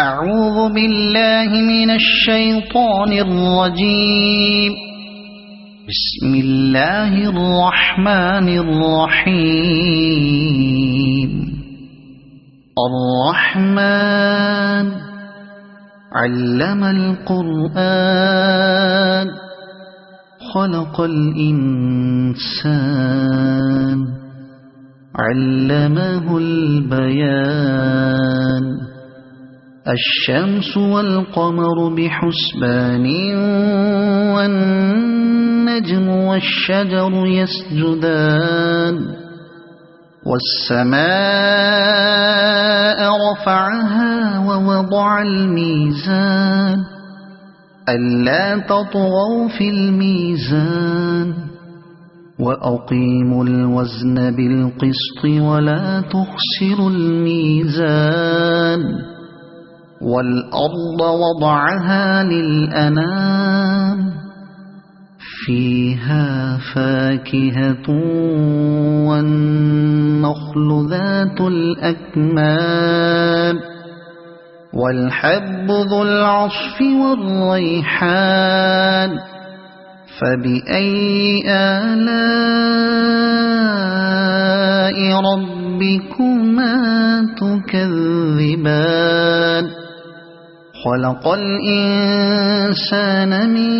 أعوذ بالله من الشيطان الرجيم. بسم الله الرحمن الرحيم. الرحمن علم القرآن خلق الإنسان علمه البيان. الشمس والقمر بحسبان والنجم والشجر يسجدان. والسماء رفعها ووضع الميزان ألا تطغوا في الميزان وأقيموا الوزن بالقسط ولا تخسروا الميزان. والأرض وضعها للأنام فيها فاكهة والنخل ذات الأكمام والحب ذو العصف والريحان. فبأي آلاء ربكما تكذبان. خلق الإنسان من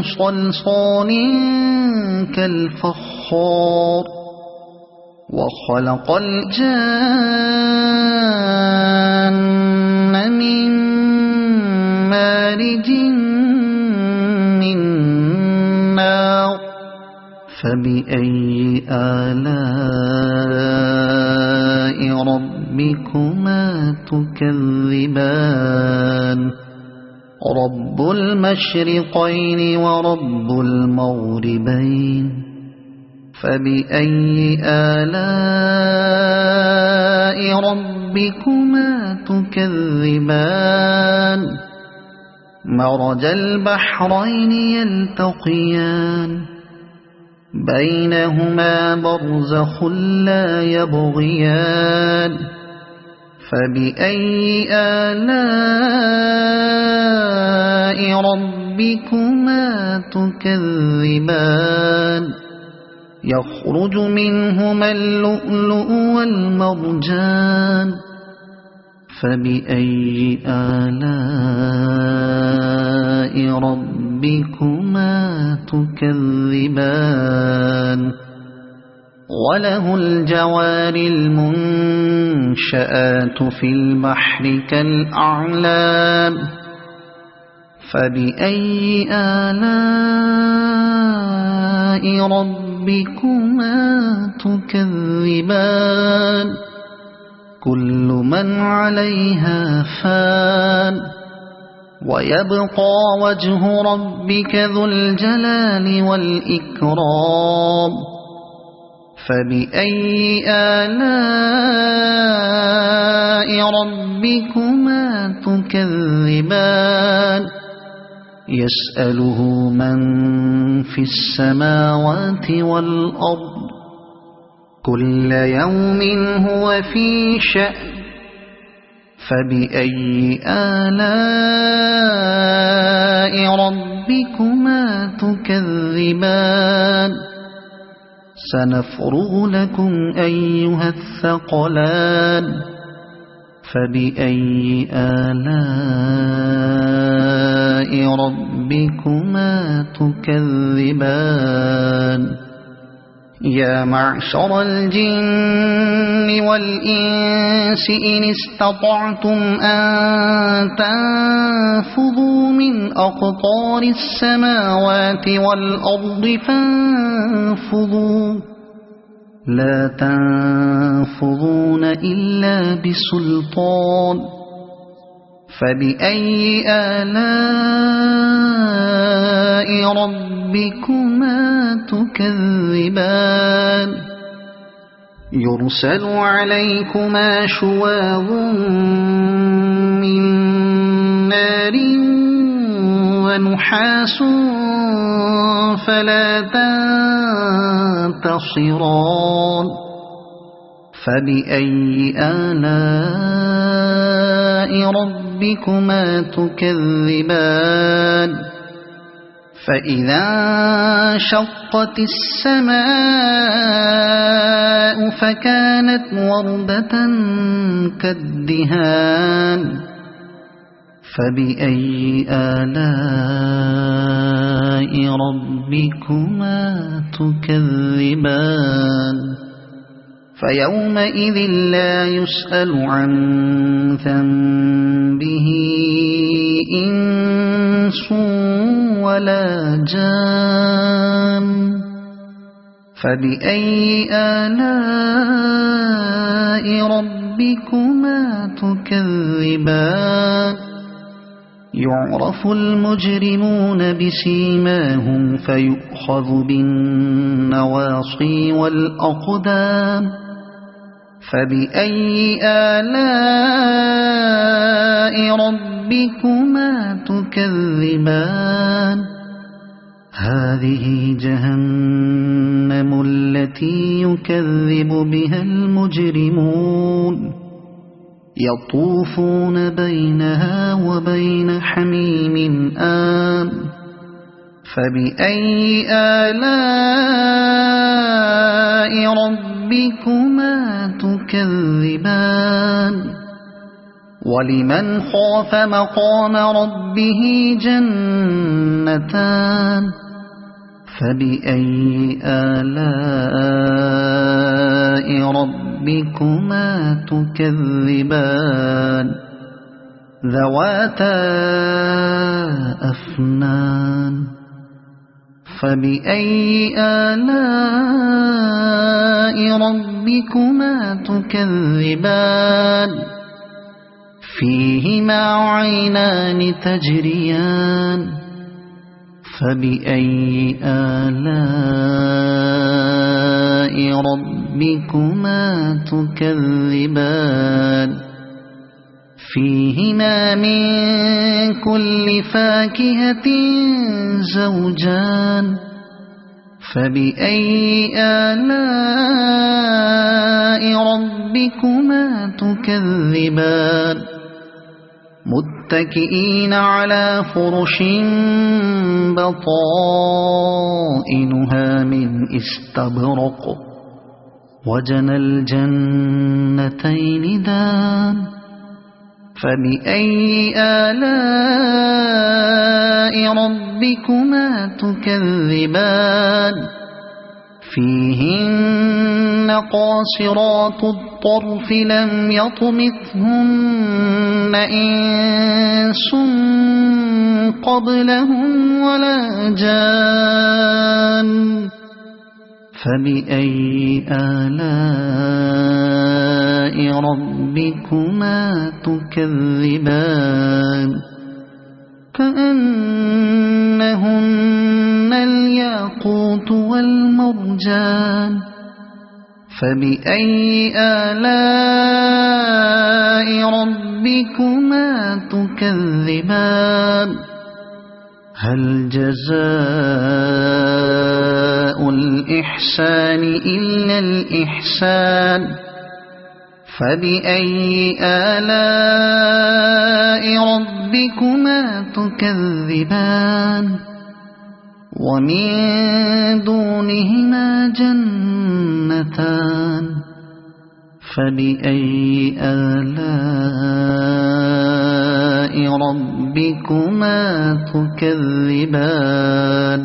صلصال كالفخار وخلق الجان من مارج من نار. فبأي آلاء ربكما تكذبان. رب المشرقين ورب المغربين. فبأي آلاء ربكما تكذبان. مرج البحرين يلتقيان بينهما برزخ لا يبغيان. فبأي آلاء ربكما تكذبان. يخرج منهما اللؤلؤ والمرجان. فبأي آلاء ربكما تكذبان. وله الجوار المنشآت في البحر كالأعلام. فبأي آلاء ربكما تكذبان. كل من عليها فان ويبقى وجه ربك ذو الجلال والإكرام. فبأي آلاء ربكما تكذبان. يسأله من في السماوات والأرض كل يوم هو في شأن. فبأي آلاء ربكما تكذبان. سنفرغ لكم أيها الثقلان. فبأي آلاء ربكما تكذبان. يا معشر الجن والإنس إن استطعتم أن تنفذوا من أقطار السماوات والأرض فانفذوا لا تنفذون إلا بسلطان. فبأي آلاء ربكما تكذبان. يرسل عليكما شواظ من نار ونحاس فلا تنتصران. فبأي آلاء ربكما تكذبان فإذا انشقت السماء فكانت وردة كالدهان فبأي آلاء ربكما تكذبان فيومئذ لا يسأل عن ذنبه إنس ولا جان فبأي آلاء ربكما تكذبان يعرف المجرمون بسيماهم فيؤخذ بالنواصي والأقدام فبأي آلاء ربكما تكذبان هذه جهنم التي يكذب بها المجرمون يطوفون بينها وبين حميم آن فبأي آلاء ربكما تكذبان ولمن خاف مقام ربه جنتان فبأي آلاء ربكما تكذبان ذواتا أفنان فبأي آلاء ربكما تكذبان فيهما عينان تجريان فبأي آلاء ربكما تكذبان فيهما من كل فاكهة زوجان فبأي آلاء ربكما تكذبان متكئين على فرش بطائنها من استبرق وجنى الجنتين دان فبأي آلاء ربكما تكذبان فيهن قاصرات الطرف لم يطمثهن إنس قبلهم ولا جان فبأي آلاء ربكما تكذبان كأنهن الياقوت والمرجان فبأي آلاء ربكما تكذبان هل جزاء الإحسان إلا الإحسان فبأي آلاء ربكما تكذبان ومن دونهما جنتان فبأي آلاء ربكما تكذبان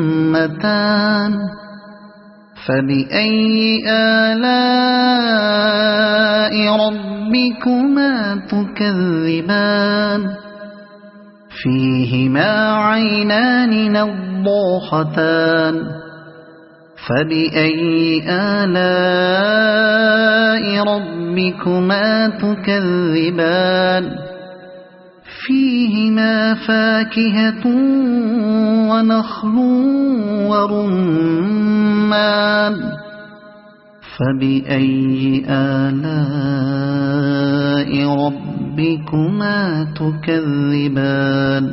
مدهامتان فبأي آلاء ربكما تكذبان فيهما عينان نضاختان فبأي آلاء ربكما تكذبان فيهما فاكهة ونخل ورمان فبأي آلاء ربكما تكذبان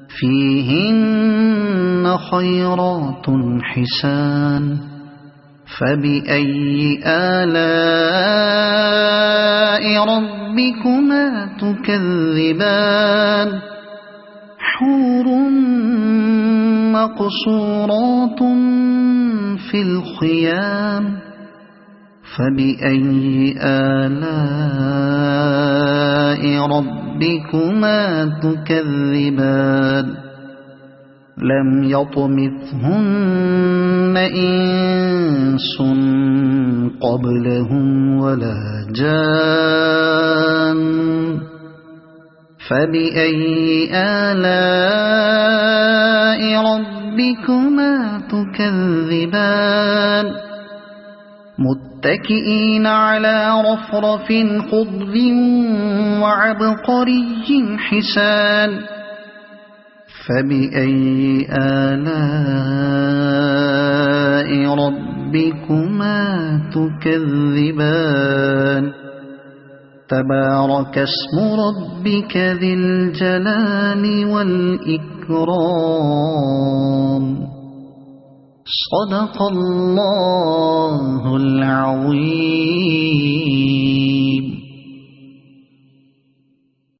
فيهن خيرات حسان فبأي آلاء ربكما تكذبان حور مقصورات في الخيام فبأي آلاء ربكما تكذبان لم يطمثهن إنس قبلهم ولا جان فبأي آلاء ربكما تكذبان متكئين على رفرف خضر وعبقري حسان فبأي آلاء ربكما تكذبان تبارك اسم ربك ذي الجلال والإكرام صدق الله العظيم.